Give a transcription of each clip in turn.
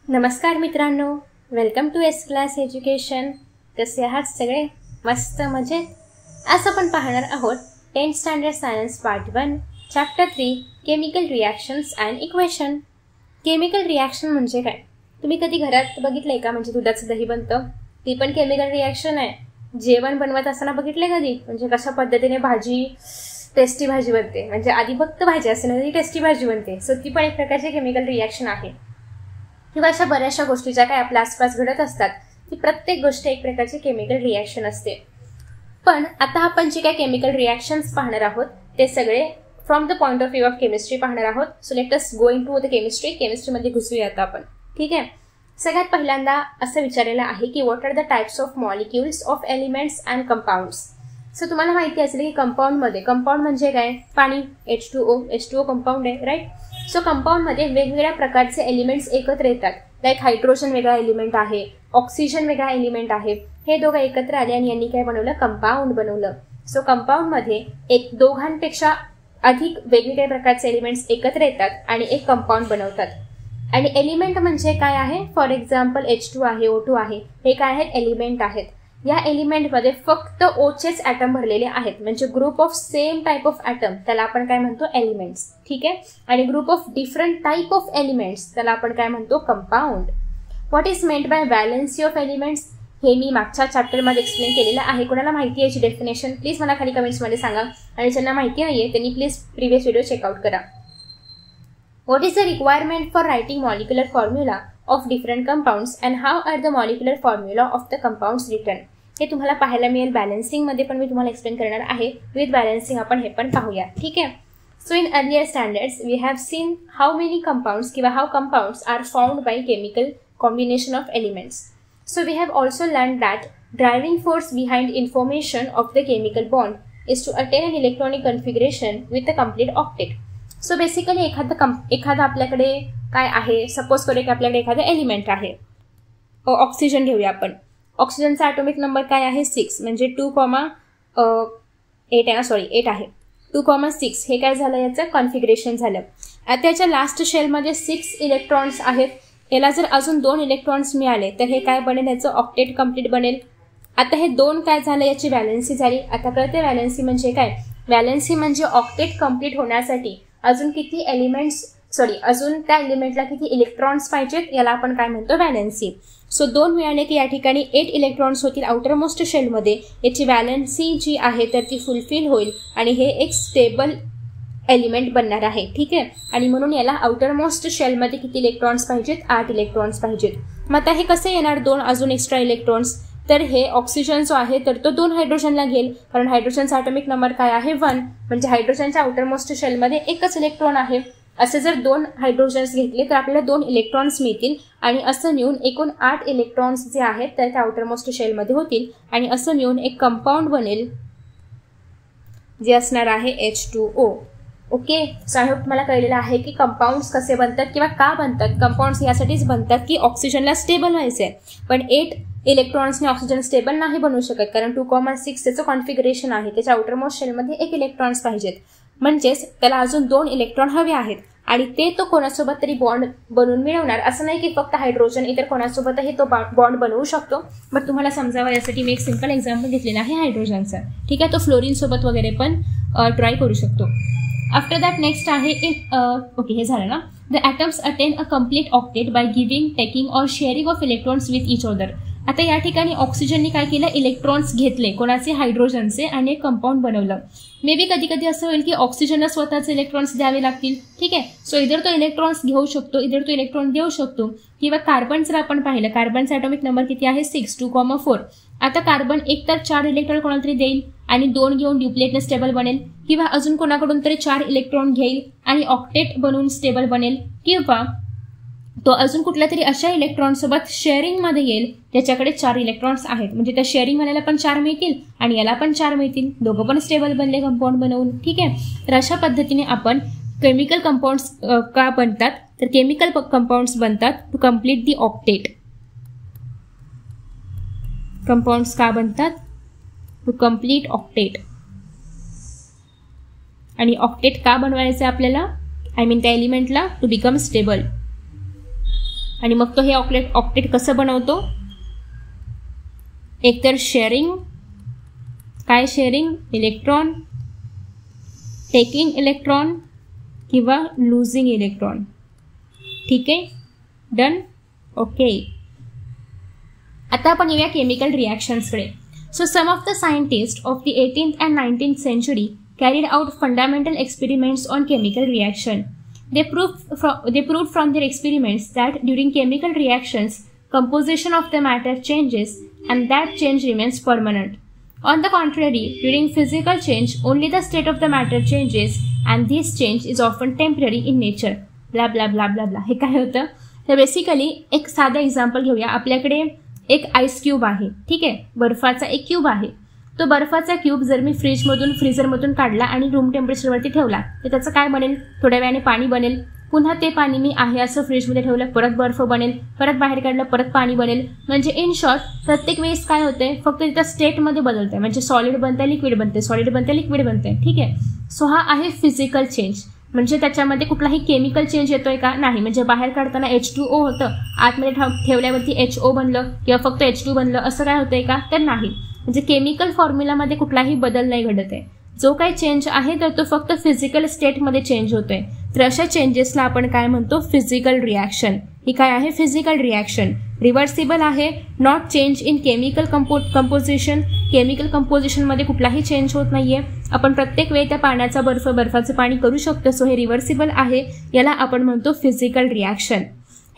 नमस्कार मित्रांनो, welcome to S class education. कसे आहात सगळे? मस्त मजेत. आज आपण पाहणार आहोत 10th standard science part 1 chapter 3 chemical reactions and equation. Chemical reaction म्हणजे काय? तुम्ही कधी घरात बघितलंय का? म्हणजे दुधाचं दही बनतं, ती पण केमिकल रिॲक्शन आहे. जेवण बनवत असताना बघितलंय कधी? म्हणजे कशा पद्धतीने भाजी टेस्टी भाजी बनते, म्हणजे आधी फक्त भाजी असते ना, ती टेस्टी भाजी बनते. सो ती पण एक प्रकारची केमिकल रिॲक्शन आहे. किंवा अशा बऱ्याचशा गोष्टी ज्या काय आपल्या आसपास घडत असतात, ती प्रत्येक गोष्ट एक प्रकारची केमिकल रिॲक्शन असते. पण आता आपण जे काय केमिकल रिॲक्शन्स पाहणार आहोत ते सगळे from the point of view of chemistry पाहणार आहोत. So let us go into the केमिस्ट्रीमध्ये घुसूया आता आपण. ठीक आहे. सगळ्यात पहिल्यांदा असं विचारलेलं आहे की what are the types of molecules of elements and compounds. So तुम्हाला माहिती असेल की कंपाऊंडमध्ये, कंपाऊंड म्हणजे काय? पाणी, H2O कंपाऊंड आहे, राईट. सो कंपाऊंडमध्ये वेगवेगळ्या प्रकारचे एलिमेंट्स एकत्र येतात. लाईक हायड्रोजन वेगळा एलिमेंट आहे, ऑक्सिजन वेगळा एलिमेंट आहे. हे दोघं एकत्र आले आणि यांनी काय बनवलं? कंपाऊंड बनवलं. सो कंपाऊंडमध्ये दोघांपेक्षा अधिक वेगवेगळ्या प्रकारचे एलिमेंट्स एकत्र येतात आणि एक कंपाऊंड बनवतात. आणि एलिमेंट म्हणजे काय आहे? फॉर एक्झाम्पल H2 आहे, O2 आहे, हे काय आहेत? एलिमेंट आहेत. या एलिमेंटमध्ये फक्त ओचेच ॲटम भरलेले आहेत, म्हणजे group of same type of atom, त्याला आपण काय म्हणतो? एलिमेंट्स. ठीक आहे. आणि group of different type of elements, त्याला आपण काय म्हणतो? Compound. What is meant by valency of elements? हे मी मागच्या चॅप्टरमध्ये एक्सप्लेन केलेलं आहे. कोणाला माहिती आहे याची डेफिनेशन? प्लीज मला खाली कमेंट्समध्ये सांगा. आणि ज्यांना माहिती नाही आहे त्यांनी प्लीज प्रिव्हियस व्हिडिओ चेकआउट करा. What is the requirement for writing molecular formula of different compounds and how are the molecular formula of the compounds written? हे तुम्हाला पाहायला मिळेल बॅलन्सिंगमध्ये, पण मी तुम्हाला एक्सप्लेन करणार आहे. विथ बॅलन्सिंग आपण हे पण पाहूया. ठीक आहे. So in earlier standards we have seen how many compounds किंवा how compounds are found by chemical combination of elements. So we have also learn that driving force behind information of the chemical bond is to attain an electronic configuration with a complete octet. So basically एखादा आपल्याकडे काय आहे? Suppose करूया की आपल्याकडे एखादं element आहे. Oxygen घेऊया आपण. ऑक्सिजनचा ॲटॉमिक नंबर काय आहे? 6, म्हणजे 2,8 आहे. सॉरी 8 आहे. 2,6 हे काय झालं? याचं कॉन्फिगरेशन झालं. आता याच्या लास्ट शेलमध्ये 6 इलेक्ट्रॉन्स आहेत. याला जर अजून 2 इलेक्ट्रॉन्स मिळाले तर हे काय बनेल? याचं ऑक्टेट कंप्लीट बनेल. आता हे 2 काय झालं? याची व्हॅलन्सी झाली. आता कळते व्हॅलन्सी म्हणजे काय? व्हॅलन्सी म्हणजे ऑक्टेट कंप्लीट होण्यासाठी अजून किती एलिमेंट्स, अजून त्या एलिमेंटला किती इलेक्ट्रॉन्स पाहिजेत, याला आपण काय म्हणतो? व्हॅलन्सी. सो 2 मिळाले की या ठिकाणी 8 इलेक्ट्रॉन्स होतील आउटर मोस्ट शेलमध्ये. याची व्हॅलन्सी जी आहे तर ती फुलफिल होईल आणि हे एक स्टेबल एलिमेंट बनणार आहे. ठीक आहे. आणि म्हणून याला आउटर मोस्ट शेलमध्ये किती इलेक्ट्रॉन्स पाहिजेत? 8 इलेक्ट्रॉन्स पाहिजेत. मग आता हे कसे येणार 2 अजून एक्स्ट्रा इलेक्ट्रॉन्स? तर हे ऑक्सिजन जो आहे तर तो 2 हायड्रोजनला घेईल, कारण हायड्रोजनचा ॲटॉमिक नंबर काय आहे? 1, म्हणजे हायड्रोजनच्या आउटर मोस्ट शेलमध्ये एकच इलेक्ट्रॉन आहे. असे जर 2 हायड्रोजन्स घेतले तर आपल्याला 2 इलेक्ट्रॉन्स मिळतील आणि असं मिळून एकूण 8 इलेक्ट्रॉन्स जे आहेत तर त्या आउटर मोस्ट शेलमध्ये होतील आणि असं मिळून एक कंपाऊंड बनेल जे असणार आहे H2O. Okay. So I hope तुम्हाला कळलेलं आहे की कंपाऊंड्स कसे बनतात किंवा का बनतात. कंपाऊंड्स यासाठीच बनतात की ऑक्सिजनला स्टेबल व्हायचं आहे. पण 8 इलेक्ट्रॉन्सने ऑक्सिजन स्टेबल नाही बनवू शकत, कारण 2,6 त्याचं कॉन्फिगरेशन आहे. त्याच्या आउटर मोस्ट शेलमध्ये 1 इलेक्ट्रॉन्स पाहिजेत, म्हणजेच त्याला अजून 2 इलेक्ट्रॉन हवे आहेत. आणि ते तो कोणासोबत तरी बॉन्ड बनवून मिळवणार. असं नाही की फक्त हायड्रोजन, इतर कोणासोबतही तो बॉन्ड बनवू शकतो. बट तुम्हाला समजावं यासाठी मी एक सिंपल एक्झाम्पल घेतलेलं आहे हायड्रोजनचा. ठीक आहे. तो फ्लोरीनसोबत वगैरे पण ट्राय करू शकतो. आफ्टर दॅट नेक्स्ट आहे ओके, हे झालं ना. The atoms attain a complete octet by giving, taking or sharing of electrons with each other. आता या ठिकाणी ऑक्सिजनने काय केलं? इलेक्ट्रॉन्स घेतले कोणाचे? हायड्रोजनचे, आणि एक कंपाऊंड बनवलं. मे बी कधी कधी असं होईल की ऑक्सिजनला स्वतःचे इलेक्ट्रॉन्स द्यावे लागतील. ठीक आहे. सो इधर तो इलेक्ट्रॉन्स घेऊ शकतो, इधर तो इलेक्ट्रॉन देऊ शकतो. किंवा कार्बन जर आपण पाहिलं, कार्बनचा ॲटॉमिक नंबर किती आहे? 6, 2,4. आता कार्बन एक तर 4 इलेक्ट्रॉन कोणाला तरी देईल आणि 2 घेऊन ड्युप्लेटने स्टेबल बनेल, किंवा अजून कोणाकडून तरी 4 इलेक्ट्रॉन घेईल आणि ऑक्टेट बनवून स्टेबल बनेल, किंवा तो अजून कुठल्या तरी अशा इलेक्ट्रॉनसोबत शेअरिंगमध्ये येईल ज्याच्याकडे 4 इलेक्ट्रॉन्स आहेत. म्हणजे त्या शेअरिंगवाल्याला पण 4 मिळतील आणि याला पण 4 मिळतील. दोघं पण स्टेबल बनले कंपाऊंड बनवून. ठीक आहे. तर अशा पद्धतीने आपण केमिकल कंपाऊंड्स का बनतात? तर केमिकल कंपाऊंड्स बनतात to complete the octet. Compounds का बनतात? To complete octet. आणि ऑक्टेट का बनवायचं आपल्याला? आय मीन त्या एलिमेंटला टू बिकम स्टेबल. आणि मग तो हे ऑक्टेट कसं बनवतो, एकतर शेअरिंग, काय शेअरिंग, इलेक्ट्रॉन, टेकिंग इलेक्ट्रॉन किंवा लुझिंग इलेक्ट्रॉन. ठीक आहे, डन. ओके, आता आपण येऊया केमिकल रिॲक्शन्सकडे. So some of the scientist of the 18th and 19th century carried out fundamental experiments on chemical reaction. They proved from their experiments that during chemical reactions, composition of the matter changes and that change remains permanent. On the contrary, during physical change, only the state of the matter changes and this change is often temporary in nature. Blah blah blah blah blah. हे काय होतं, तर basically एक साधं example घेऊया. आपल्याकडे एक ice cube आहे, ठीक आहे, बर्फाचा एक क्यूब आहे. तो बर्फाचा क्यूब जर मी फ्रीझरमधून काढला आणि रूम टेम्परेचरवरती ठेवला तर त्याचं काय बनेल, थोड्या वेळाने पाणी बनेल. पुन्हा ते पाणी मी आहे असं फ्रीजमध्ये ठेवलं, परत बर्फ बनेल, परत बाहेर काढलं, परत पाणी बनेल. म्हणजे इन शॉर्ट प्रत्येक वेळेस काय होतंय, फक्त तिथं स्टेटमध्ये बदलतंय. म्हणजे सॉलिड बनतंय, लिक्विड बनते, सॉलिड बनते, लिक्विड बनते. ठीक आहे, सो हा आहे फिजिकल चेंज. म्हणजे त्याच्यामध्ये कुठलाही केमिकल चेंज येतोय का, नाही. म्हणजे बाहेर काढताना H2O होतं, आतमध्ये ठेवल्यावरती HO बनलं किंवा फक्त H2 बनलं, असं काय होतंय का, तर नाही. म्हणजे केमिकल फॉर्म्युलामध्ये कुठलाही बदल नाही घडत आहे. जो काही चेंज आहे तर तो फक्त फिजिकल स्टेटमध्ये चेंज होतोय. तर अशा चेंजेसला आपण काय म्हणतो, फिजिकल रिॲक्शन. ही काय आहे, फिजिकल रिॲक्शन. रिव्हर्सिबल आहे, not change in chemical composition. Chemical कंपोजिशनमध्ये कुठलाही चेंज होत नाहीये. आपण प्रत्येक वेळी त्या पाण्याचा बर्फाचं पाणी करू शकतो. सो हे रिव्हर्सिबल आहे, याला आपण म्हणतो फिजिकल रिॲक्शन.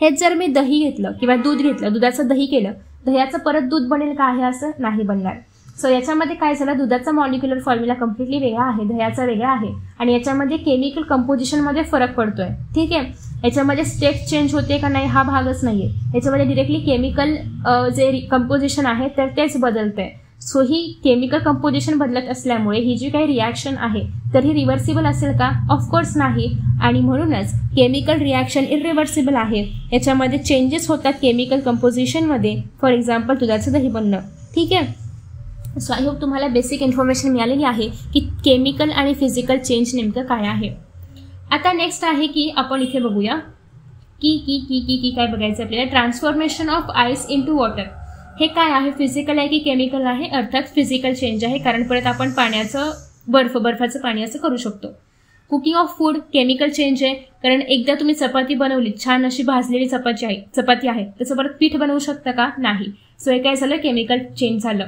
हेच जर मी दही घेतलं किंवा दूध घेतलं, दुधाचं दही केलं, दह्याचं परत दूध बनेल का आहे, असं नाही बनणार. सो याच्यामध्ये काय झालं, दुधाचा मॉलिक्युलर फॉर्म्युला कम्प्लिटली वेगळा आहे, दह्याचा वेगळा आहे आणि याच्यामध्ये केमिकल कंपोजिशनमध्ये फरक पडतोय. ठीक आहे, याच्यामध्ये स्टेट चेंज होते का नाही हा भागच नाहीये. याच्यामध्ये डिरेक्टली केमिकल जे कंपोजिशन आहे तर तेच बदलतंय. सो ही केमिकल कंपोजिशन बदलत असल्यामुळे ही जी काही रिॲक्शन आहे तर ही रिव्हर्सिबल असेल का, ऑफकोर्स नाही. आणि म्हणूनच केमिकल रिॲक्शन इरिव्हर्सिबल आहे. याच्यामध्ये चेंजेस होतात केमिकल कंपोजिशनमध्ये. फॉर एक्झाम्पल दुधाचं दही बनणं. ठीक आहे, सो आय होप तुम्हाला बेसिक इन्फॉर्मेशन मिळालेली आहे की केमिकल आणि फिजिकल चेंज नेमकं काय आहे. आता नेक्स्ट आहे की आपण इथे बघूया की काय बघायचं आपल्याला, transformation of ice into water. हे काय आहे, फिजिकल आहे की केमिकल आहे, अर्थात फिजिकल चेंज आहे, कारण परत आपण पाण्याचं बर्फाचं पाणी असं करू शकतो. Cooking of food chemical change आहे, कारण एकदा तुम्ही चपाती बनवली, छान अशी भाजलेली चपाती आहे, त्याचं परत पीठ बनवू शकता का, नाही. सो हे काय झालं, केमिकल चेंज झालं.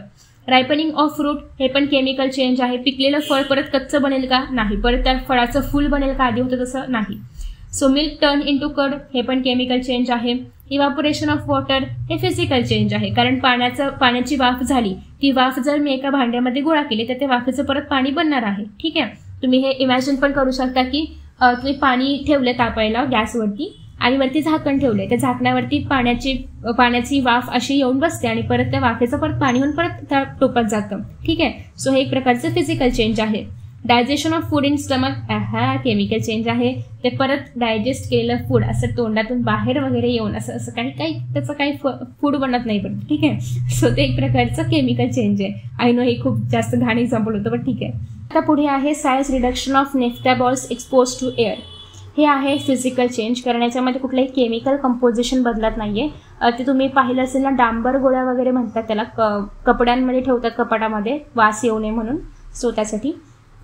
रायपनिंग ऑफ फ्रूट हे पण केमिकल चेंज आहे. पिकलेलं फळ परत कच्चं बनेल का, नाही. परत त्या फळाचं फूल बनेल का, आधी होतं तसं, नाही. So milk turn into curd हे पण केमिकल चेंज आहे. इव्हापोरेशन ऑफ वॉटर हे फिजिकल चेंज आहे, कारण पाण्याची वाफ झाली, ती वाफ जर मी एका भांड्यामध्ये गोळा केली तर त्या वाफेचं परत पाणी बनणार आहे. ठीक आहे, तुम्ही हे इमॅजिन पण करू शकता की तुम्ही पाणी ठेवलं तापायला गॅसवरती आणि वरती झाकण ठेवले, त्या झाकणावरती पाण्याची वाफ अशी येऊन बसते आणि परत त्या वाफेचं परत पाणी होऊन परत त्या टोपात जातं. ठीक आहे, सो हे एक प्रकारचं फिजिकल चेंज आहे. Digestion of food in stomach हा केमिकल चेंज आहे. ते परत डायजेस्ट केलेलं फूड असं तोंडातून बाहेर वगैरे येऊन असं काही त्याचं काही फूड बनत नाही पण. ठीक आहे, सो ते एक प्रकारचं केमिकल चेंज आहे. आय नो हे खूप जास्त घाण एक्झाम्पल होतं पण ठीक आहे. आता पुढे आहे size reduction of naphtha balls expose to air. हे आहे फिजिकल चेंज, कारण याच्यामध्ये कुठलंही केमिकल कंपोजिशन बदलत नाहीये. ते तुम्ही पाहिलं असेल ना, डांबर गोळ्या वगैरे म्हणतात त्याला, कपड्यांमध्ये ठेवतात कपाटामध्ये वास येऊ नये म्हणून. सो त्यासाठी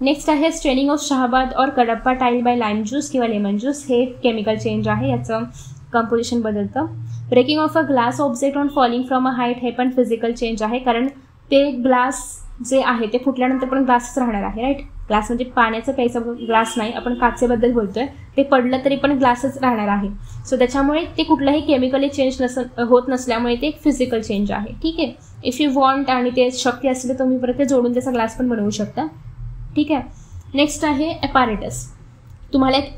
नेक्स्ट आहे स्ट्रेनिंग ऑफ शहाबाद और Kadapa tile by lime juice किंवा लेमन ज्यूस. हे केमिकल चेंज आहे, याचं कंपोजिशन बदलतं. Breaking of a glass object on falling from a height हे पण फिजिकल चेंज आहे, कारण ते ग्लास जे आहे ते फुटल्यानंतर पण ग्लासच राहणार आहे. राईट, ग्लास म्हणजे पाण्याचं प्यायचं ग्लास नाही, आपण काचेबद्दल बोलतोय. ते पडलं तरी पण ग्लासच राहणार आहे. सो त्याच्यामुळे ते कुठलंही केमिकली चेंज होत नसल्यामुळे ते एक फिजिकल चेंज आहे. ठीक आहे, इफ यू वॉन्ट आणि ते शक्य असेल तर तुम्ही परत ते जोडून त्याचा ग्लास पण बनवू शकता. ठीक आहे, नेक्स्ट आहे ॲपॅरेटस. तुम्हाला एक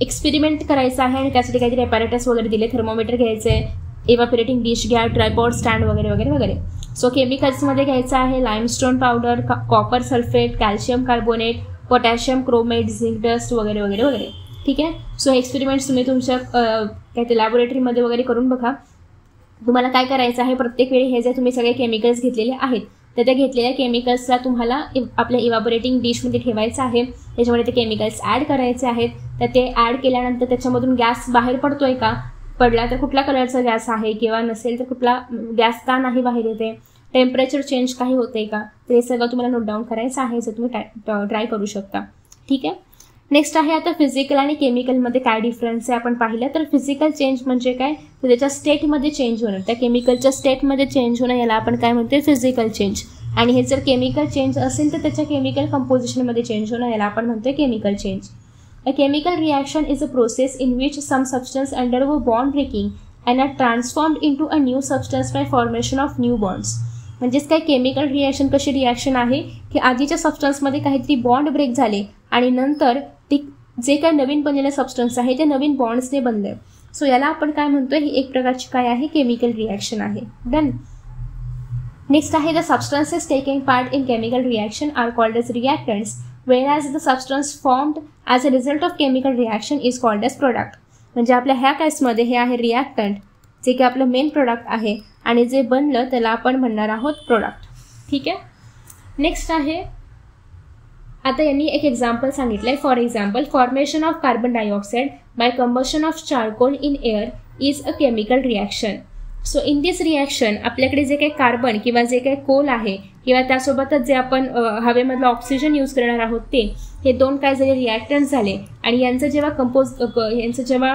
एक्सपेरिमेंट करायचं आहे आणि त्यासाठी काहीतरी ॲपॅरेटस वगैरे दिले, थर्मोमीटर घ्यायचे, इव्हॅपोरेटिंग डिश घ्या, ट्रायपॉड स्टँड वगैरे वगैरे वगैरे. सो केमिकल्समध्ये घ्यायचं आहे limestone powder, copper sulphate, calcium carbonate, potassium chromate, zinc dust वगैरे वगैरे वगैरे. ठीक आहे, सो हे एक्सपेरिमेंट्स तुम्ही तुमच्या काय ते लॅबोरेटरीमध्ये वगैरे करून बघा. तुम्हाला काय करायचं आहे, प्रत्येक वेळी हे जे तुम्ही सगळे केमिकल्स घेतलेले आहेत तर त्या घेतलेल्या केमिकल्सला तुम्हाला आपल्या इव्हॅपोरेटिंग डिशमध्ये ठेवायचं आहे. त्याच्यामध्ये ते केमिकल्स ॲड करायचे आहेत. तर ते ॲड केल्यानंतर त्याच्यामधून गॅस बाहेर पडतोय का, पडला तर कुठल्या कलरचा गॅस आहे किंवा नसेल तर कुठला गॅस का नाही बाहेर येते, टेम्परेचर चेंज काही होते का, तर हे सगळं तुम्हाला नोट डाऊन करायचं आहे, जर तुम्ही ट्राय करू शकता. ठीक आहे. नेक्स्ट आहे आता फिजिकल आणि केमिकलमध्ये काय डिफरन्स आहे आपण पाहिलं. तर फिजिकल चेंज म्हणजे काय, तर त्याच्या स्टेटमध्ये चेंज होणं, त्या केमिकलच्या स्टेटमध्ये चेंज होणं याला आपण काय म्हणतो, फिजिकल चेंज. आणि हे जर केमिकल चेंज असेल तर त्याच्या केमिकल कंपोजिशनमध्ये चेंज होणं याला आपण म्हणतो chemical change. A chemical reaction is a process in which some substance undergo bond breaking and are transformed into a new substance by formation of new bonds. म्हणजेच काय, chemical reaction कशी reaction आहे की आधीच्या सबस्टन्समध्ये काहीतरी बॉन्ड ब्रेक झाले आणि नंतर ती जे काही नवीन बनलेलं सबस्टन्स आहे ते नवीन बॉन्ड्सने बनले. सो याला आपण काय म्हणतोय, ही एक प्रकारची काय आहे, केमिकल रिॲक्शन आहे. डन. नेक्स्ट आहे the substances taking part in chemical reaction are called as reactants, whereas the substance formed as a result of chemical reaction is called as product. म्हणजे आपल्या ह्या केसमध्ये हे आहे रिॲक्टंट, जे की आपलं मेन प्रोडक्ट आहे, आणि जे बनलं त्याला आपण म्हणणार आहोत प्रोडक्ट. ठीक आहे. नेक्स्ट आहे, आता यांनी एक एक्झाम्पल सांगितलं आहे. For example, formation of carbon dioxide by combustion of charcoal in air is a chemical reaction. So in this reaction आपल्याकडे जे काही कार्बन किंवा जे काही कोल आहे किंवा त्यासोबतच जे आपण हवेमधलं ऑक्सिजन यूज करणार आहोत ते, हे दोन काय झाले, रिॲक्टंट झाले. आणि यांचं जेव्हा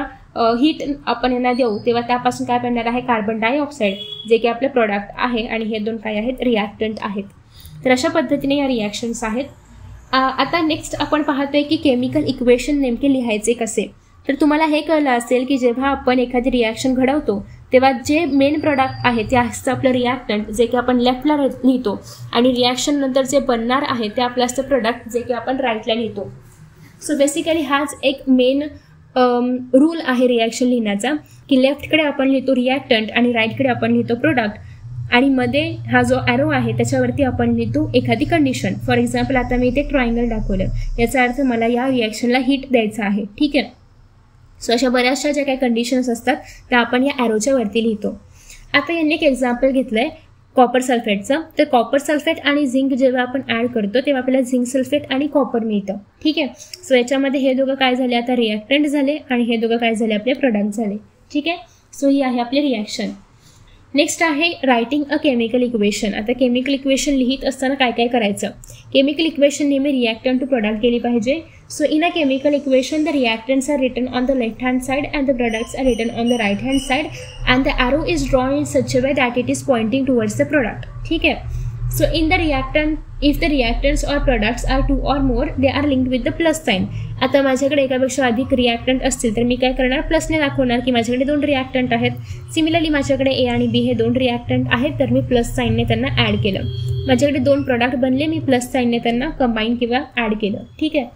हीट आपण यांना देऊ तेव्हा त्यापासून काय बनणार आहे, कार्बन डायऑक्साईड, जे की आपलं प्रोडक्ट आहे. आणि हे दोन काय आहेत, रिॲक्टंट आहेत. तर अशा पद्धतीने या रिॲक्शन्स आहेत. आता नेक्स्ट आपण पाहतोय की केमिकल इक्वेशन नेमके लिहायचे कसे. तर तुम्हाला हे कळलं असेल की जेव्हा आपण एखादी रिॲक्शन घडवतो तेव्हा जे मेन प्रोडक्ट आहे ते असतं आपलं रिॲक्टंट, जे की आपण लेफ्टला लिहितो, आणि रिॲक्शन नंतर जे बनणार आहे ते आपलं असतं प्रोडक्ट, जे की आपण राईटला लिहितो. सो बेसिकली हाच एक मेन रूल आहे रिॲक्शन लिहिण्याचा, की लेफ्टकडे आपण लिहितो रिॲक्टंट आणि राईटकडे आपण लिहितो प्रोडक्ट, आणि मध्ये हा जो ॲरो आहे त्याच्यावरती आपण लिहितो एखादी कंडिशन. फॉर एक्झाम्पल, आता मी इथे ट्रायंगल दाखवलं, याचा अर्थ मला या रिॲक्शनला हीट द्यायचं आहे. ठीक आहे. सो अशा बऱ्याचशा ज्या काही कंडिशन्स असतात त्या आपण या ॲरोच्या वरती लिहितो. आता यांनी एक एक्झाम्पल घेतलं आहे कॉपर सल्फेटचं. तर कॉपर सल्फेट आणि झिंक जेव्हा आपण ॲड करतो तेव्हा आपल्याला झिंक सल्फेट आणि कॉपर मिळतं. ठीक आहे. सो याच्यामध्ये हे दोघं काय झाले, आता रिॲक्टंट झाले, आणि हे दोघं काय झाले, आपले प्रोडक्ट झाले. ठीक आहे. सो ही आहे आपली रिॲक्शन. नेक्स्ट आहे रायटिंग अ केमिकल इक्वेशन. आता केमिकल इक्वेशन लिहित असताना काय काय करायचं, केमिकल इक्वेशन नेहमी रिॲक्टंट टू प्रोडक्ट गेली पाहिजे. So in a chemical equation the reactants are written on the left hand side and the products are written on the right hand side and the arrow is drawn in such a way that it is pointing towards the product. ठीक आहे. So in the reactant, if the reactants or products are 2 or more, they are linked with the plus sign. आता माझ्याकडे एकापेक्षा अधिक reactant असतील तर मी काय करणार, प्लसने दाखवणार की माझ्याकडे 2 रिॲक्टंट आहेत. सिमिलरली माझ्याकडे ए आणि बी हे 2 रिॲक्टंट आहेत, तर मी प्लस साईनने त्यांना ॲड केलं. माझ्याकडे 2 प्रोडक्ट बनले, मी प्लस साईनने त्यांना कंबाईन किंवा ॲड केलं. ठीक आहे.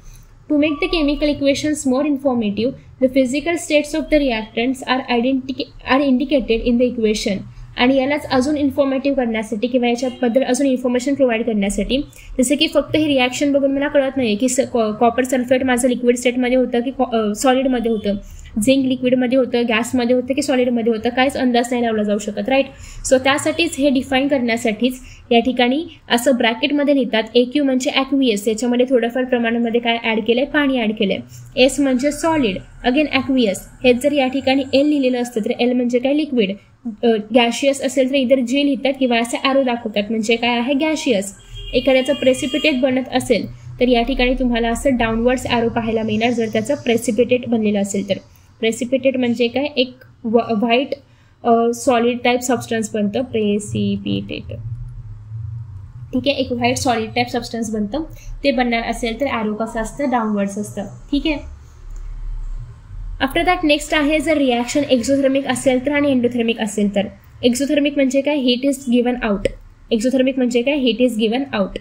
To make the chemical equations more informative, the physical states of the reactants are indicated in the equation. आणि यालाच अजून इन्फॉर्मेटिव्ह करण्यासाठी किंवा याच्याबद्दल अजून इन्फॉर्मेशन प्रोव्हाइड करण्यासाठी, जसं की फक्त ही रिॲक्शन बघून मला कळत नाही की कॉपर सल्फेट माझं लिक्विड स्टेटमध्ये होतं की सॉलिडमध्ये होतं, झिंक लिक्विडमध्ये होतं, गॅसमध्ये होतं की सॉलिडमध्ये होतं, काहीच अंदाज नाही लावला जाऊ शकत. राईट. सो त्यासाठीच हे डिफाईन करण्यासाठीच या ठिकाणी असं ब्रॅकेटमध्ये लिहितात. AQ म्हणजे ॲक्वियस, याच्यामध्ये थोडंफार प्रमाणामध्ये काय ॲड केलं आहे, पाणी ॲड केलं आहे. S म्हणजे सॉलिड, अगेन ॲक्वियस. हेच जर या ठिकाणी L लिहिलेलं असतं तर L म्हणजे काय, लिक्विड. गॅशियस असेल तर इतर G लिहितात किंवा असे ॲरो दाखवतात, म्हणजे काय आहे, गॅशियस. एखाद्याचं प्रेसिपिटेट बनत असेल तर या ठिकाणी तुम्हाला असं डाऊनवर्ड्स ॲरो पाहायला मिळणार जर त्याचं प्रेसिपिटेट बनलेलं असेल तर. प्रेसिपिटेट म्हणजे काय, एक व्हाईट सॉलिड टाईप सबस्टन्स बनतं, प्रेसिपिटेट. ठीक आहे. एक व्हाईट सॉलिड टाईप सबस्टन्स बनतं, ते बनणार असेल तर ॲरो कसं असतं, डाऊनवर्ड्स असतं. ठीक आहे. आफ्टर दॅट नेक्स्ट आहे जर रिॲक्शन एक्झोथर्मिक असेल तर आणि एंडोथर्मिक असेल तर. एक्झोथर्मिक म्हणजे काय, heat is given out. Exothermic म्हणजे काय, हीट इज गिवन आउट.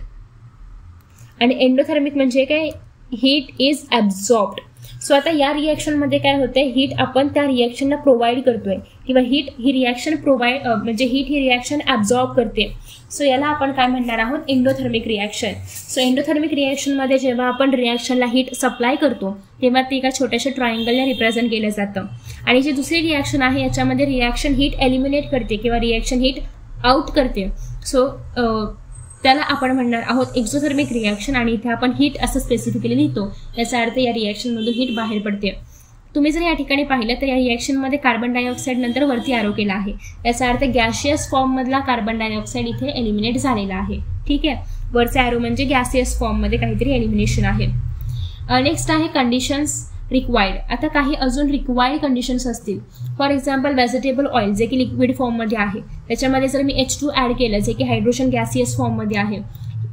आणि एंडोथर्मिक म्हणजे काय, हीट इज ॲब्झॉर्ब्ड. सो आता या रिॲक्शनमध्ये काय होतंय, हीट आपण त्या रिॲक्शनला प्रोव्हाइड करतोय किंवा हीट ही रिॲक्शन म्हणजे हीट ही रिॲक्शन ॲब्झॉर्ब करते. सो याला आपण काय म्हणणार आहोत, एंडोथर्मिक रिॲक्शन. सो एंडोथर्मिक रिॲक्शनमध्ये जेव्हा आपण रिॲक्शनला हीट सप्लाय करतो तेव्हा ते एका छोट्याशा ट्रायंगलने रिप्रेझेंट केलं जातं. आणि जी दुसरी रिॲक्शन आहे याच्यामध्ये रिॲक्शन हीट एलिमिनेट करते किंवा रिॲक्शन हीट आउट करते. सो त्याला आपण म्हणणार आहोत एक्झोथर्मिक रिॲक्शन. आणि इथे आपण हीट असं स्पेसिफिकली लिहितो, याचा अर्थ या रिॲक्शनमधून हीट बाहेर पडते. तुम्ही जर या ठिकाणी पाहिलं तर या रिॲक्शनमध्ये कार्बन डायऑक्साईड नंतर वरती ॲरो केला आहे, याचा अर्थ गॅसियस फॉर्ममधला कार्बन डायऑक्साईड इथे एलिमिनेट झालेला आहे. ठीक आहे, वरचा ॲरो म्हणजे गॅसियस फॉर्ममध्ये काहीतरी एलिमिनेशन आहे. नेक्स्ट आहे कंडिशन्स रिक्वायर्ड. आता काही अजून रिक्वायर्ड कंडिशन्स असतील. फॉर एक्झाम्पल व्हेजिटेबल ऑइल जे की लिक्विड फॉर्ममध्ये आहे, त्याच्यामध्ये जर मी H2 ॲड केलं जे की हायड्रोजन गॅसियस फॉर्ममध्ये आहे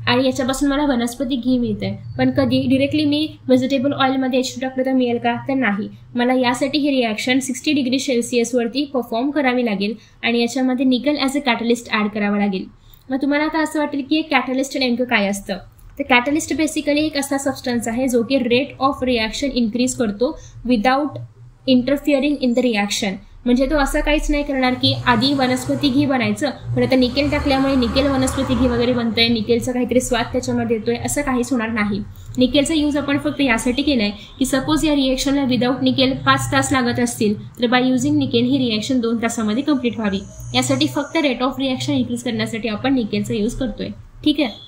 आणि याच्यापासून मला वनस्पती घी मिळते, पण कधी डिरेक्टली मी व्हेजिटेबल ऑइलमध्ये H2 टाकलं तर मिळेल का? तर नाही. मला यासाठी ही रिॲक्शन 60 डिग्री सेल्सिअसवरती परफॉर्म करावी लागेल आणि याच्यामध्ये निकल ॲज अ कॅटलिस्ट ॲड करावा लागेल. मग तुम्हाला आता असं वाटेल की एक कॅटलिस्ट नेमकं काय असतं? तर कॅटलिस्ट बेसिकली एक असा सबस्टन्स आहे जो की रेट ऑफ रिॲक्शन इन्क्रीज करतो विदाउट इंटरफिअरिंग इन द रिॲक्शन. म्हणजे तो असं काहीच नाही करणार की आधी वनस्पती घी बनायचं पण आता निकेल टाकल्यामुळे निकेल वनस्पती घी वगैरे बनतंय, निकेलचा काहीतरी स्वाद त्याच्यामध्ये येतोय, असं काहीच होणार नाही. निकेलचा यूज आपण फक्त यासाठी केलाय की सपोज या रिॲक्शनला विदाऊट निकेल 5 तास लागत असतील तर by using nickel he reaction 2 तासामध्ये कंप्लीट व्हावी, यासाठी फक्त रेट ऑफ रिॲक्शन इन्क्रीज करण्यासाठी आपण निकेलचा यूज करतोय. ठीक आहे.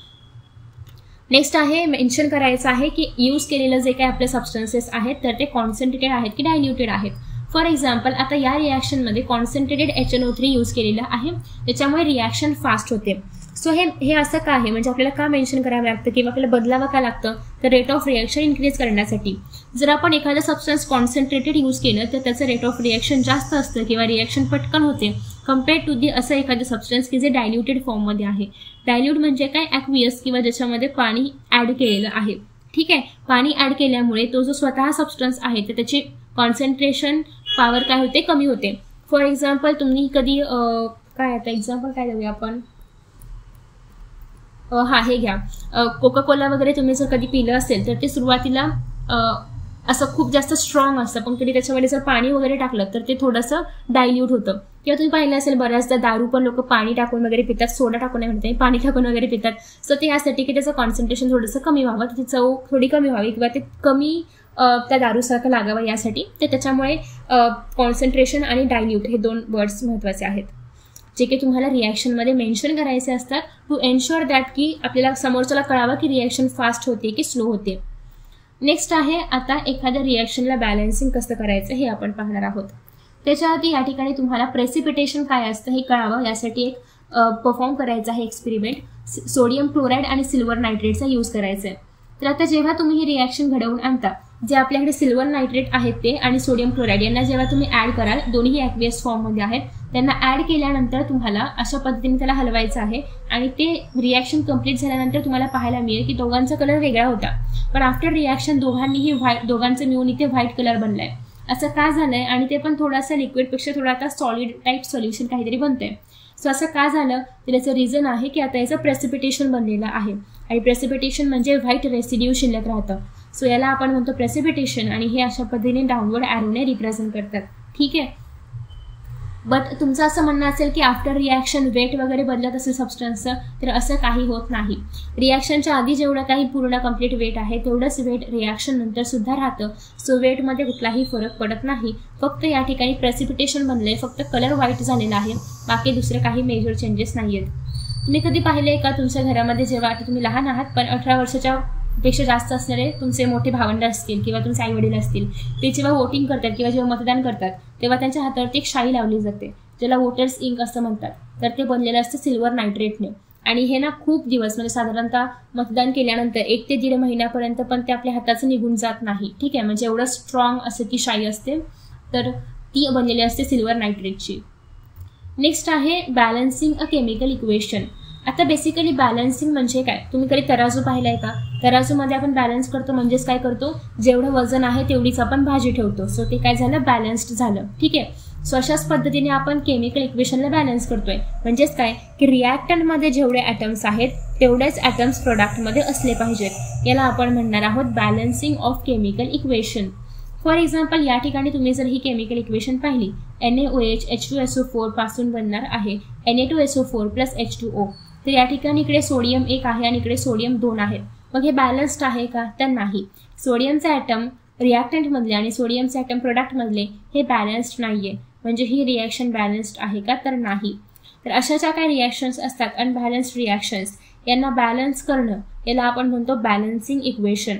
नेक्स्ट आहे मेन्शन करायचं आहे की यूज केलेलं जे काही आपले सबस्टन्सेस आहेत तर ते कॉन्सन्ट्रेटेड आहेत की डायल्युटेड आहेत. फॉर एक्झाम्पल आता या रिॲक्शनमध्ये कॉन्सन्ट्रेटेड HNO3 यूज केलेलं आहे, त्याच्यामुळे रिॲक्शन फास्ट होते. सो हे असं का आहे, म्हणजे आपल्याला का मेन्शन करावं लागतं किंवा आपल्याला बदलावं का लागतं? तर रेट ऑफ रिॲक्शन इन्क्रीज करण्यासाठी. जर आपण एखादं सबस्टन्स कॉन्सन्ट्रेटेड यूज केलं तर त्याचं रेट ऑफ रिॲक्शन जास्त असतं किंवा रिॲक्शन पटकन होते कम्पेअर्ड टू दी असं एखादं सबस्टन्स की जे डायल्युटेड फॉर्ममध्ये आहे. डायल्यूट म्हणजे काय? ॲक्वियस किंवा ज्याच्यामध्ये पाणी ॲड केलेलं आहे. ठीक आहे, पाणी ॲड केल्यामुळे तो जो स्वतः सबस्टन्स आहे तर त्याची कॉन्सन्ट्रेशन पॉवर काय होते? कमी होते. फॉर एक्झाम्पल तुम्ही कधी काय आता एक्झाम्पल काय देऊया आपण, हे घ्या, कोका कोला वगैरे तुम्ही जर कधी पिलं असेल तर ते सुरुवातीला असं खूप जास्त स्ट्रॉंग असतं, पण कधी त्याच्यामध्ये जर पाणी वगैरे टाकलं तर ते थोडंसं डायल्यूट होतं. किंवा तुम्ही पाहिलं असेल बऱ्याचदा दारू पण लोक पाणी टाकून वगैरे पितात, सोडा टाकून नाही म्हणते, पाणी टाकून वगैरे पितात. सो ते यासाठी की त्याचं कॉन्सन्ट्रेशन थोडंसं कमी व्हावं, त्याची चव थोडी कमी व्हावी किंवा ते कमी त्या दारूसारखं लागावं यासाठी. तर त्याच्यामुळे कॉन्सन्ट्रेशन आणि डायल्यूट हे 2 वर्ड्स महत्त्वाचे आहेत जे की तुम्हाला रिॲक्शनमध्ये मेन्शन करायचे असतात टू एन्श्युअर दॅट की आपल्याला समोरच्याला कळावं की रिॲक्शन फास्ट होते की स्लो होते. नेक्स्ट आहे आता एखाद्या रिॲक्शनला बॅलन्सिंग कसं करायचं हे आपण पाहणार आहोत. त्याच्या आधी या ठिकाणी तुम्हाला प्रेसिपिटेशन काय असतं हे कळावं यासाठी एक परफॉर्म करायचा आहे एक्सपेरिमेंट. सोडियम क्लोराईड आणि सिल्वर नायट्रेटचा यूज करायचा आहे. तर आता जेव्हा तुम्ही ही रिॲक्शन घडवून आणता, जे आपल्याकडे सिल्वर नायट्रेट आहेत ते आणि सोडियम क्लोराईड यांना जेव्हा तुम्ही ॲड कराल, दोन्ही ॲक्वियस फॉर्ममध्ये आहेत, त्यांना ॲड केल्यानंतर तुम्हाला अशा पद्धतीने त्याला हलवायचं आहे आणि ते रिॲक्शन कंप्लीट झाल्यानंतर तुम्हाला पाहायला मिळेल की दोघांचा कलर वेगळा होता, पण आफ्टर रिॲक्शन दोघांनीही दोघांचं मिळून इथे व्हाईट कलर बनलाय. असं का झालंय? आणि ते पण थोडासा लिक्विडपेक्षा थोडा आता सॉलिड टाईप सोल्युशन काहीतरी बनतंय. सो असं का झालं तर याचं रिझन आहे की आता याचं प्रेसिपिटेशन बनलेलं आहे आणि प्रेसिपिटेशन म्हणजे व्हाईट रेसिड्यू शिल्लक राहतं. सो याला आपण म्हणतो प्रेसिपिटेशन आणि हे अशा पद्धतीने डाऊनवर्ड ॲरोने रिप्रेझेंट करतात. ठीक आहे. बट तुमचं असं म्हणणं असेल की आफ्टर रिॲक्शन वेट वगैरे बदलत असेल सबस्टन्सचं, तर असं काही होत नाही. रिॲक्शनच्या आधी जेवढं काही पूर्ण कंप्लीट वेट आहे तेवढंच वेट रिॲक्शन नंतर सुद्धा राहतं. सो वेटमध्ये कुठलाही फरक पडत नाही. फक्त या ठिकाणी प्रेसिपिटेशन बनलंय, फक्त कलर व्हाईट झालेला आहे, बाकी दुसरे काही मेजर चेंजेस नाही आहेत. तुम्ही कधी पाहिले का तुमच्या घरामध्ये जेव्हा आता तुम्ही लहान आहात पण 18 वर्षाच्या पेक्षा जास्त असणारे तुमचे मोठे भावंड असतील किंवा तुमचे आईवडील असतील, ते जेव्हा वोटिंग करतात किंवा जेव्हा मतदान करतात तेव्हा त्यांच्या हातावरती एक शाई लावली जाते ज्याला वोटर्स इंक असं म्हणतात. तर ते बनलेलं असतं सिल्वर नायट्रेटने आणि हे ना खूप दिवस म्हणजे साधारणतः मतदान केल्यानंतर 1 ते 1.5 महिन्यापर्यंत पण ते आपल्या हाताचं निघून जात नाही. ठीक आहे, म्हणजे एवढं स्ट्रॉंग असं ती शाई असते, तर ती बनलेली असते सिल्वर नायट्रेटची. नेक्स्ट आहे बॅलन्सिंग अ केमिकल इक्वेशन. आता बेसिकली बॅलन्सिंग म्हणजे काय? तुम्ही कधी तराजू पाहिलाय का? तराजूमध्ये आपण बॅलन्स करतो म्हणजेच काय करतो, जेवढं वजन आहे तेवढीच आपण भाजी ठेवतो. सो ते काय झालं, बॅलन्स्ड झालं. ठीक आहे. सो अशाच पद्धतीने आपण केमिकल इक्वेशनला बॅलन्स करतोय. म्हणजेच काय की रिॲक्टंटमध्ये जेवढे ॲटम्स आहेत तेवढेच ॲटम्स प्रोडक्टमध्ये असले पाहिजेत. याला आपण म्हणणार आहोत balancing of chemical equation. For example या ठिकाणी तुम्ही जर ही केमिकल इक्वेशन पाहिली, NaOH H2SO4 पासून बनणार आहे Na2SO4 + H2O. तर या ठिकाणी इकडे सोडियम 1 आहे आणि इकडे सोडियम 2 आहे. मग हे बॅलन्स्ड आहे का? तर नाही. सोडियमचे ॲटम रिॲक्टंटमधले आणि सोडियमचे ॲटम प्रोडक्टमधले हे बॅलन्स्ड नाही आहे. म्हणजे ही रिॲक्शन बॅलन्स्ड आहे का? तर नाही. तर अशा ज्या काही रिॲक्शन्स असतात अनबॅलन्स्ड रिॲक्शन्स, यांना बॅलन्स करणं याला आपण म्हणतो बॅलन्सिंग इक्वेशन.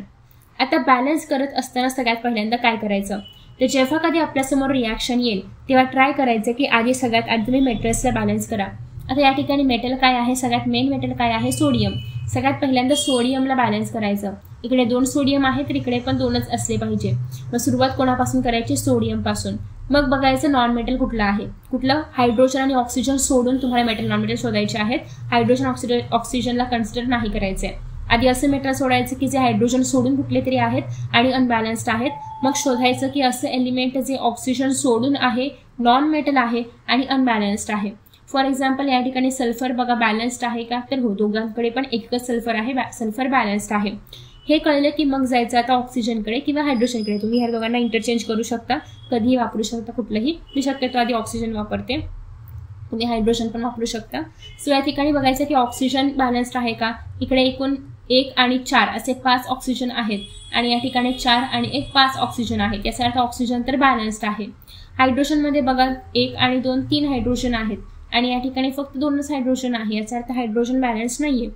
आता बॅलन्स करत असताना सगळ्यात पहिल्यांदा काय करायचं, तर जेव्हा कधी आपल्यासमोर रिॲक्शन येईल तेव्हा ट्राय करायचं की आधी सगळ्यात आधी तुम्ही मेटल्सला बॅलन्स करा. आता या ठिकाणी मेटल काय आहे, सगळ्यात मेन मेटल काय आहे, सोडियम. सगळ्यात पहिल्यांदा सोडियमला बॅलन्स करायचं. इकडे 2 सोडियम आहे तर इकडे पण 2च असले पाहिजे. मग सुरुवात कोणापासून करायची, सोडियम पासून. मग बघायचं नॉन मेटल कुठलं आहे, कुठलं, हायड्रोजन आणि ऑक्सिजन सोडून तुम्हाला मेटल नॉन मेटल शोधायचे आहेत. हायड्रोजन ऑक्सिजनला कन्सिडर नाही करायचे. आधी असे मेटल सोडायचं की जे हायड्रोजन सोडून कुठले तरी आहेत आणि अनबॅलन्स्ड आहेत. मग शोधायचं की असं एलिमेंट जे ऑक्सिजन सोडून आहे, नॉन मेटल आहे आणि अनबॅलन्स्ड आहे. फॉर एक्झाम्पल या ठिकाणी सल्फर बघा बॅलन्स्ड आहे का, तर हो, दोघांकडे पण एकच सल्फर आहे, सल्फर बॅलन्स्ड आहे. हे कळलं की मग जायचं आता ऑक्सिजनकडे किंवा हायड्रोजनकडे. तुम्ही ह्या दोघांना इंटरचेंज करू शकता, कधीही वापरू शकता, कुठलंही. मी शक्यतो आधी ऑक्सिजन वापरते, तुम्ही हायड्रोजन पण वापरू शकता. सो या ठिकाणी बघायचं की ऑक्सिजन बॅलन्स्ड आहे का. इकडे एकूण 1 आणि 4 असे 5 ऑक्सिजन आहेत आणि या ठिकाणी 4 आणि 1 5 ऑक्सिजन आहेत. याचा अर्थ ऑक्सिजन तर बॅलन्स्ड आहे. हायड्रोजनमध्ये बघा 1 आणि 2 3 हायड्रोजन आहेत आणि या ठिकाणी फक्त 2च हायड्रोजन आहे. याचा अर्थ हायड्रोजन बॅलन्स नाहीये.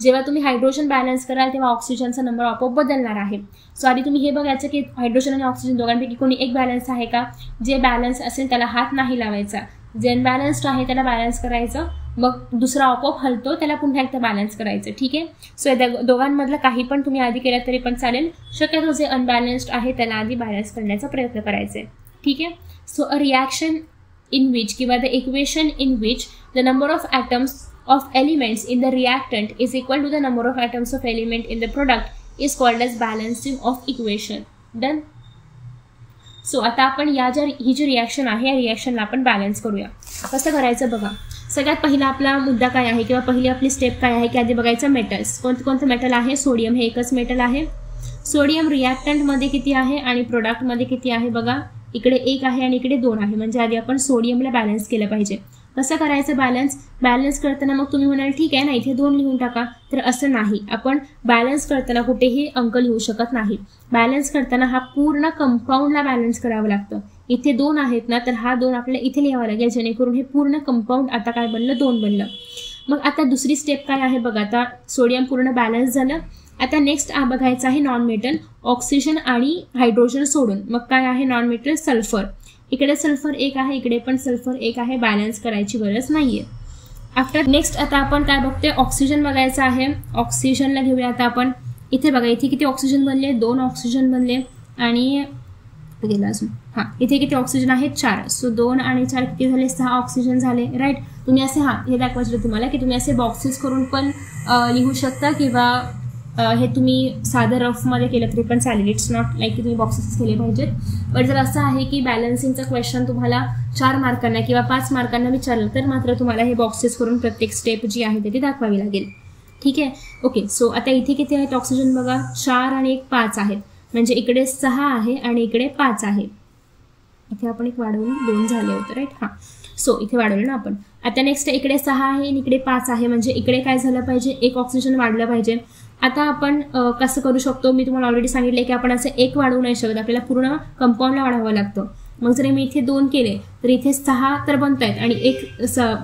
जेव्हा तुम्ही हायड्रोजन बॅलन्स कराल तेव्हा ऑक्सिजनचा नंबर आपोआप बदलणार आहे. सो आधी तुम्ही हे बघायचं की हायड्रोजन आणि ऑक्सिजन दोघांपैकी कोणी एक बॅलन्स आहे का. जे बॅलन्स असेल त्याला हात नाही लावायचा. जे अनबॅलन्स्ड आहे त्याला बॅलन्स करायचं. मग दुसरा आपोआप हलतो त्याला पुन्हा एकदा बॅलन्स करायचं. ठीक आहे. सो या दोघांमधलं काही पण तुम्ही आधी केलं तरी पण चालेल. शक्यतो जे अनबॅलन्स्ड आहे त्याला आधी बॅलन्स करण्याचा प्रयत्न करायचे. ठीक आहे. So a reaction in which किंवा the equation in which the number of atoms of elements in the reactant is equal to the number of atoms of element in the product is called as balancing of equation. Done. So आता आपण ही जी reaction आहे या रिॲक्शनला आपण balance करूया. कसं करायचं बघा. सगळ्यात पहिला आपला मुद्दा काय आहे किंवा पहिली आपली स्टेप काय आहे की आधी बघायचं मेटल्स. कोणतं मेटल आहे, सोडियम हे एकच मेटल आहे. सोडियम रिॲक्टंटमध्ये किती आहे आणि प्रोडक्टमध्ये किती आहे बघा. इकडे 1 आहे आणि इकडे 2 आहे. म्हणजे आधी आपण सोडियमला बॅलन्स केलं पाहिजे. कसं करायचं बॅलन्स करताना मग तुम्ही म्हणाल ठीक आहे ना इथे 2 लिहून टाका. तर असं नाही. आपण बॅलन्स करताना कुठेही अंक लिहू शकत नाही. बॅलन्स करताना हा पूर्ण कंपाऊंडला बॅलन्स करावं लागतं. इथे 2 आहेत ना तर हा 2 आपल्याला इथे लिहावा लागेल जेणेकरून हे पूर्ण कंपाऊंड आता काय बनलं, 2 बनलं. मग आता दुसरी स्टेप काय आहे बघा. आता सोडियम पूर्ण बॅलन्स झालं. आता नेक्स्ट बघायचं आहे नॉन मेटल, ऑक्सिजन आणि हायड्रोजन सोडून. मग काय आहे नॉन मेटल, सल्फर. इकडे सल्फर 1 आहे, इकडे पण सल्फर 1 आहे. बॅलन्स करायची गरज नाहीये. आफ्टर नेक्स्ट आता आपण काय बघतोय, ऑक्सिजन बघायचं आहे. ऑक्सिजनला घेऊया आता आपण. इथे बघा इथे किती ऑक्सिजन बनले, 2 ऑक्सिजन बनले आणि गेला अजून. हां इथे किती ऑक्सिजन आहे, 4. सो 2 आणि 4 किती झाले, 6 ऑक्सिजन झाले. राईट. तुम्ही असे हे दाखवायचं तुम्हाला की तुम्ही असे बॉक्सेस करून पण लिहू शकता किंवा हे तुम्ही साधं रफमध्ये केलं तरी पण चालेल. इट्स नॉट लाईक की तुम्ही बॉक्सेस केले पाहिजेत. बट जर असं आहे की बॅलन्सिंगचा क्वेश्चन तुम्हाला 4 मार्कांना किंवा 5 मार्कांना विचारलं तर मात्र तुम्हाला हे बॉक्सेस करून प्रत्येक स्टेप जी आहे ती दाखवावी लागेल. ठीक आहे. ओके. सो आता इथे किती आहेत ऑक्सिजन बघा, 4 आणि 1 5 आहेत. म्हणजे इकडे 6 आहे आणि इकडे 5 आहे. इथे आपण एक वाढवून 2 झाले होते. राईट. हां. सो इथे वाढवलं ना आपण. आता नेक्स्ट इकडे 6 आहे आणि इकडे 5 आहे. म्हणजे इकडे काय झालं पाहिजे, 1 ऑक्सिजन वाढलं पाहिजे. आता आपण कसं करू शकतो, मी तुम्हाला ऑलरेडी सांगितलं की आपण असं 1 वाढवू नाही शकत. आपल्याला पूर्ण कंपाऊंडला वाढवावं लागतं. मग जर मी इथे 2 केले तर इथे 6 तर बनत आहेत आणि 1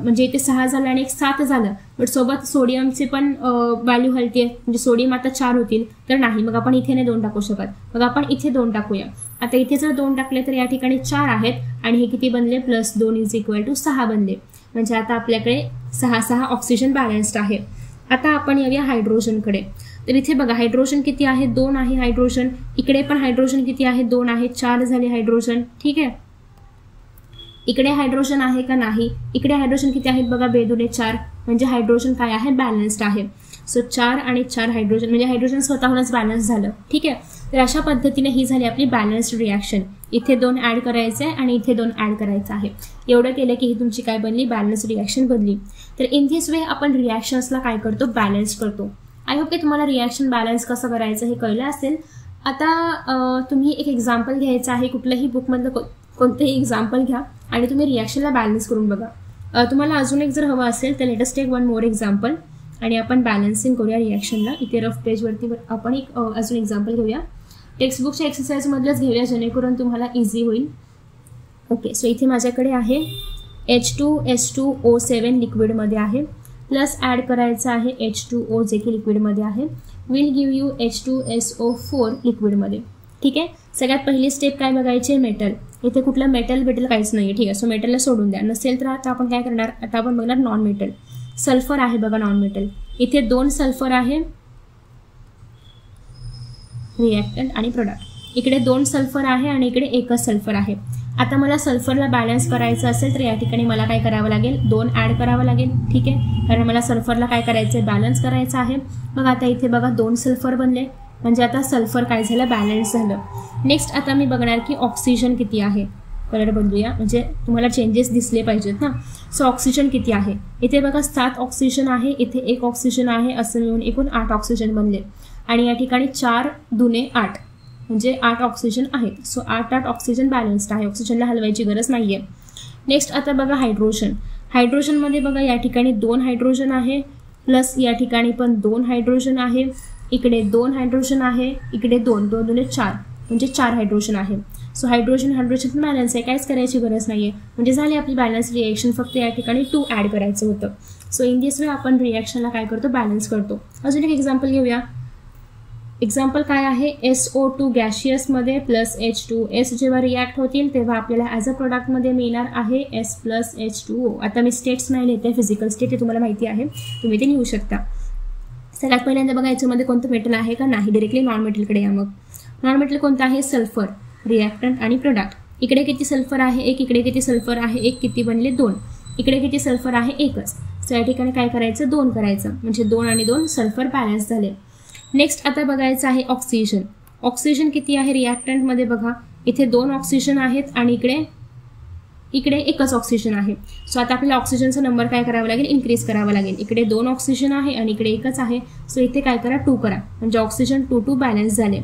म्हणजे इथे 6 झालं आणि 1 7 झालं. बट सोबत सोडियमचे पण व्हॅल्यू हलते. म्हणजे सोडियम आता 4 होतील तर नाही. मग आपण इथे नाही 2 टाकू शकत. मग आपण इथे 2 टाकूया. आता इथे जर 2 टाकले तर या ठिकाणी 4 आहेत आणि हे किती बनले, +2 = 6 बनले. म्हणजे आता आपल्याकडे 6 ऑक्सिजन बॅलन्स्ड आहे. आता आपण येऊया हायड्रोजनकडे. तर इथे बघा हायड्रोजन किती आहे, 2 आहे हायड्रोजन. इकडे पण हायड्रोजन किती आहे, 2 आहे. 4 झाले हायड्रोजन. ठीक आहे. इकडे हायड्रोजन आहे का नाही, इकडे हायड्रोजन किती आहेत बघा, 2 × 4. म्हणजे हायड्रोजन काय आहे, बॅलन्स्ड आहे. सो 4 आणि 4 हायड्रोजन म्हणजे हायड्रोजन स्वतःहूनच बॅलन्स झालं. ठीक आहे. तर अशा पद्धतीने ही झाली आपली बॅलन्स्ड रिॲक्शन. इथे 2 ॲड करायचे आहे आणि इथे 2 ॲड करायचं आहे. एवढं केलं की ही तुमची काय बनली, बॅलन्स्ड रिॲक्शन बनली. तर इन दिस वे आपण रिॲक्शन्सला काय करतो, बॅलन्स करतो. आय होप की तुम्हाला रिॲक्शन बॅलन्स कसं करायचं हे कळलं असेल. आता तुम्ही एक एक्झाम्पल घ्यायचं आहे. कुठलंही बुकमधलं कोणतंही एक्झाम्पल घ्या आणि तुम्ही रिॲक्शनला बॅलन्स करून बघा. तुम्हाला अजून एक जर हवं असेल तर let us take 1 more example आणि आपण बॅलन्सिंग करूया रिॲक्शनला. इथे रफ पेजवरती आपण एक अजून एक्झाम्पल घेऊया. टेक्स्टबुकच्या एक्सरसाइजमधलंच घेऊया जेणेकरून तुम्हाला इझी होईल. ओके. सो इथे माझ्याकडे आहे H2SO7 लिक्विडमध्ये आहे. प्लस ॲड करायचं आहे H2O जे की लिक्विडमध्ये आहे. Will give you H2SO4 लिक्विडमध्ये. ठीक आहे. सगळ्यात पहिली स्टेप काय बघायची, मेटल. इथे कुठलं मेटल काहीच नाही, ठीक आहे. सो मेटलला सोडून द्या. नसेल तर आता आपण काय करणार, आता आपण बघणार नॉन मेटल. सल्फर आहे बघा नॉन मेटल. इथे 2 सल्फर आहे, रिॲक्टंट आणि प्रोडक्ट. इकडे 2 सल्फर आहे आणि इकडे 1च सल्फर आहे. आता मला सल्फरला बॅलन्स करायचं असेल तर या ठिकाणी मला काय करावं लागेल, 2 ॲड करावं लागेल, ठीक आहे. कारण मला सल्फरला काय करायचं आहे, बॅलन्स करायचं आहे. मग आता इथे बघा 2 सल्फर बनले, म्हणजे आता सल्फर काय झालं, बॅलन्स झालं. नेक्स्ट आता मी बघणार की ऑक्सिजन किती आहे. कलर बदलूया म्हणजे तुम्हाला चेंजेस दिसले पाहिजेत ना. सो ऑक्सिजन किती आहे, इथे बघा 7 ऑक्सिजन आहे, इथे 1 ऑक्सिजन आहे, असं मिळून एकूण 8 ऑक्सिजन बनले. आणि या ठिकाणी 4 दुने 8 म्हणजे 8 ऑक्सिजन आहेत. सो 8 ऑक्सिजन बॅलन्स्ड आहे, ऑक्सिजनला हलवायची गरज नाही आहे. नेक्स्ट आता बघा हायड्रोजन. हायड्रोजनमध्ये बघा या ठिकाणी 2 हायड्रोजन आहे, प्लस या ठिकाणी पण 2 हायड्रोजन आहे, इकडे 2 हायड्रोजन आहे, इकडे 2 दुने 4 म्हणजे 4 हायड्रोजन आहे. सो हायड्रोजन बॅलन्स आहे, काहीच करायची गरज नाही आहे, म्हणजे झाली आपली बॅलन्स रिएक्शन. फक्त या ठिकाणी 2 ॲड करायचं होतं. सो इन दिस वे आपण रिॲक्शनला काय करतो, बॅलन्स करतो. अजून एक एक्झाम्पल घेऊया. एक्झाम्पल काय आहे, SO2 गॅशियसमध्ये प्लस H2S जेव्हा रिॲक्ट होतील तेव्हा आपल्याला ॲज अ प्रोडक्टमध्ये मिळणार आहे S प्लस H2O. आता मी स्टेट्स नाही लिहिते, फिजिकल स्टेट हे तुम्हाला माहिती आहे, तुम्ही ते लिहू शकता. सगळ्यात पहिल्यांदा बघा याच्यामध्ये कोणतं मेटल आहे का नाही, डायरेक्टली नॉन मेटलकडे या. मग नॉन मेटल कोणतं आहे, सल्फर, रिॲक्टंट आणि प्रोडक्ट. इकडे किती सल्फर आहे, 1. इकडे किती सल्फर आहे, 1. किती बनले, 2. इकडे किती सल्फर आहे, 1च. सो या ठिकाणी काय करायचं, 2 करायचं, म्हणजे 2 आणि 2 सल्फर बॅलन्स झाले. नेक्स्ट आता बघायचं आहे ऑक्सिजन. ऑक्सिजन किती आहे रिॲक्टंटमध्ये बघा, इथे 2 ऑक्सिजन आहेत आणि इकडे 1च ऑक्सिजन आहे. सो आता आपल्याला ऑक्सिजनचा नंबर काय करावा लागेल, इन्क्रीज करावा लागेल. इकडे 2 ऑक्सिजन आहे आणि इकडे 1च आहे. सो इथे काय करा, 2 करा, म्हणजे ऑक्सिजन 2 बॅलन्स झाले.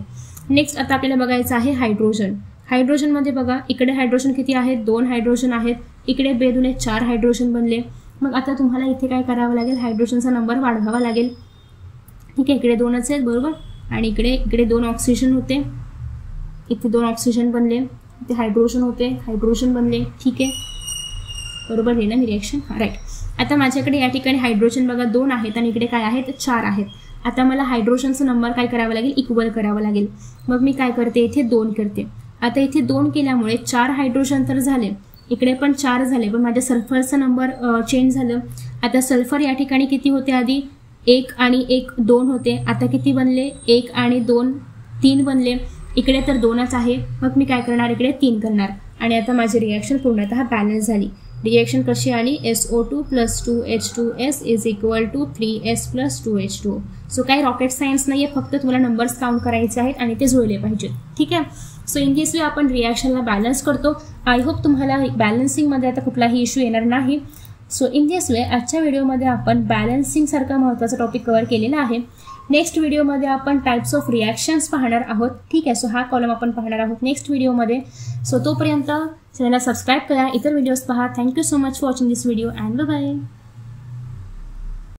नेक्स्ट आता आपल्याला बघायचं आहे हायड्रोजन. हायड्रोजनमध्ये बघा इकडे हायड्रोजन किती आहेत, 2 हायड्रोजन आहेत, इकडे 2 दुने 4 हायड्रोजन बनले. मग आता तुम्हाला इथे काय करावं लागेल, हायड्रोजनचा नंबर वाढवावा लागेल, ठीक आहे. इकडे 2च आहेत बरोबर, आणि इकडे 2 ऑक्सिजन होते, इथे 2 ऑक्सिजन बनले, इथे हायड्रोजन होते, हायड्रोजन बनले, ठीक आहे बरोबर आहे ना मी रिॲक्शन, राईट. आता माझ्याकडे या ठिकाणी हायड्रोजन बघा 2 आहेत आणि इकडे काय आहेत, 4 आहेत. आता मला हायड्रोजनचा नंबर काय करावा लागेल, इक्वल करावा लागेल. मग मी काय करते, इथे 2 करते. आता इथे 2 केल्यामुळे 4 हायड्रोजन तर झाले, इकडे पण 4 झाले, पण माझ्या सल्फरचा नंबर चेंज झालं. आता सल्फर या ठिकाणी किती होते, आधी 1 आणि 1 2 होते, आता किती बनले, 1 आणि 2 3 बनले. इकडे तर 2च आहे, मग मी काय करणार, इकडे 3 करणार. आणि आता माझी रिॲक्शन पूर्णतः बॅलन्स झाली. रिॲक्शन कशी आली, SO2 + 2H2S = 3S + 2H2O. So काही रॉकेट सायन्स नाही आहे, फक्त तुम्हाला नंबर्स काउंट करायचे आहेत आणि ते जुळले पाहिजेत, ठीक आहे. सो इन दिस वे आपण रिॲक्शनला बॅलन्स करतो. आय होप तुम्हाला बॅलन्सिंगमध्ये आता कुठलाही इश्यू येणार नाही. सो इन दिस वे आजच्या व्हिडिओमध्ये आपण बॅलन्सिंगसारखा महत्त्वाचा टॉपिक कव्हर केलेला आहे. नेक्स्ट व्हिडिओमध्ये आपण टाइप्स ऑफ रिॲक्शन्स पाहणार आहोत, ठीक आहे. सो हा कॉलम आपण पाहणार आहोत नेक्स्ट व्हिडिओमध्ये. सो तोपर्यंत चॅनलला सबस्क्राईब करा, इतर व्हिडिओज पहा. Thank you so much for watching this video and bye.